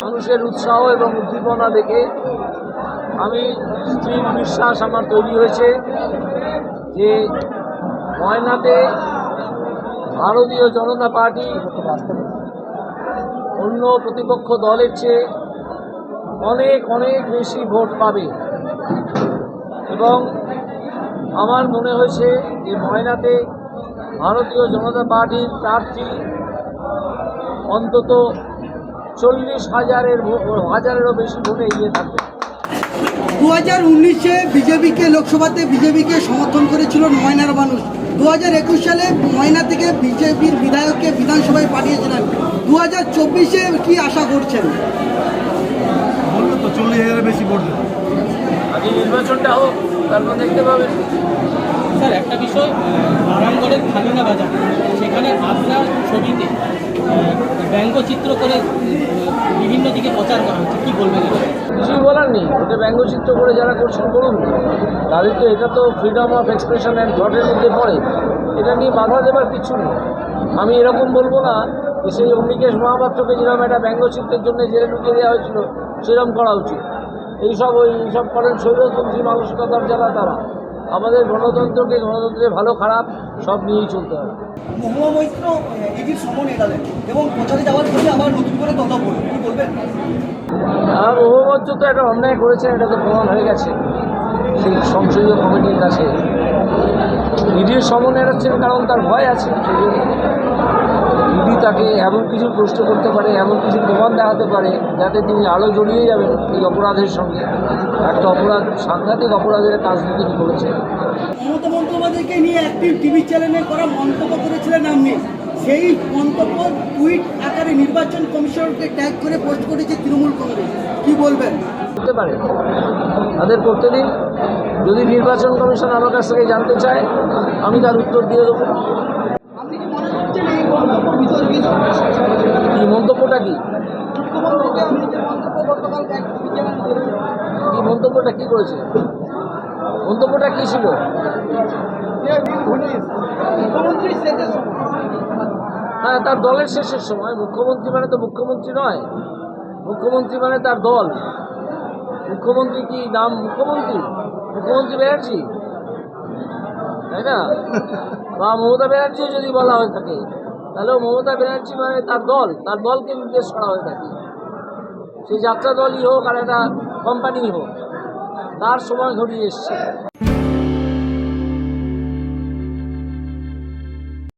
মানুষের উৎসাহ এবং উদ্দীপনা দেখে আমি স্থির বিশ্বাস আমার তৈরি হয়েছে যে ময়নাতে ভারতীয় জনতা পার্টি অন্য প্রতিপক্ষ দলের চেয়ে অনেক অনেক বেশি ভোট পাবে এবং আমার মনে হয়েছে যে ময়নাতে ভারতীয় জনতা পার্টির প্রার্থী অন্তত 40,000-এরও বেশি ভোটে এগিয়ে থাকবে। 2019-এ বিজেপিকে লোকসভাতে বিজেপিকে সমর্থন করেছিল ময়নার মানুষ। 2021 সালে ময়না থেকে বিজেপির বিধায়ককে বিধানসভায় পাঠিয়েছিলেন। 2024-এ কি আশা করছেন? বললো তো 40,000-এর বেশি ভোট দেবে। আগে নির্বাচনটা হোক, তারপর দেখতে পাবেন। স্যার, একটা বিষয়, আরামগড়ের খালিনা বাজার, সেখানে আপনার ছবিতে ব্যঙ্গচিত্র করে বিভিন্ন দিকে প্রচার করা হচ্ছে, কী বলবেন? কিছুই বলার নেই, এটা ব্যঙ্গচিত্র করে যারা করছেন করুন, তাদের তো এটা তো ফ্রিডম অফ এক্সপ্রেশন অ্যান্ড থটের মধ্যে পড়ে, এটা নিয়ে বাধা দেবার কিছু নেই। আমি এরকম বলবো না যে সেই অম্বিকেশ মহাপাত্রকে যেরকম একটা ব্যঙ্গচিত্রের জন্য জেলে ঢুকিয়ে দেওয়া হয়েছিল সেরকম করা উচিত। এইসব করেন স্বৈরতন্ত্রী মানসিকতার যারা, তারা আমাদের গণতন্ত্রের ভালো খারাপ সব নিয়েই চলতে হবে। মহুয়া মৈত্র ইডির সমন এড়ালেন এবং প্রচারে যাওয়ার পরে আবার নতুন করে কথা বলবেন, কি বলবেন? আর মহুয়া তো একটা অন্যায় করেছেন, এটা তো প্রমাণ হয়ে গেছে সেই সংসদীয় কমিটির কাছে। ইডির সমন এড়াচ্ছেন কারণ তার ভয় আছে, সেই জন্য ইডি তাকে এমন কিছু প্রশ্ন করতে পারে, এমন কিছু প্রমাণ দেখাতে পারে যাতে তিনি আরও জড়িয়ে যাবেন এই অপরাধের সঙ্গে। একটা অপরাধ, সাংঘাতিক অপরাধের কাজটি তিনি করেছেন। মমতা বন্দ্যোপাধ্যায়কে নিয়ে একটি টিভি চ্যানেলে করা মন্তব্য করেছিলেন আপনি, সেই মন্তব্য টুইট আকারে নির্বাচন কমিশনকে ট্যাগ করে পোস্ট করেছে তৃণমূল কংগ্রেস, কি বলবেন? করতে পারে, তাদের করতে দিন। যদি নির্বাচন কমিশন আমার কাছ থেকে জানতে চায়, আমি তার উত্তর দিয়ে দেবো। কি মন্তব্যটা কি? কি মন্তব্যটা কি করেছে? মন্তব্যটা কি ছিল? হ্যাঁ, তার দলের শেষের সময়। মুখ্যমন্ত্রী মানে তো মুখ্যমন্ত্রী নয়, মুখ্যমন্ত্রী মানে তার দল। মুখ্যমন্ত্রী কি নাম মুখ্যমন্ত্রী? মুখ্যমন্ত্রী ব্যানার্জি, তাই না? বা মমতা ব্যানার্জিও যদি বলা হয়ে থাকে, তাহলেও মমতা ব্যানার্জি মানে তার দল, তার দলকে নির্দেশ করা হয়ে থাকে। সেই যাত্রা দলই হোক আর একটা কোম্পানি হোক, তার সময় ঘনিয়ে এসছে।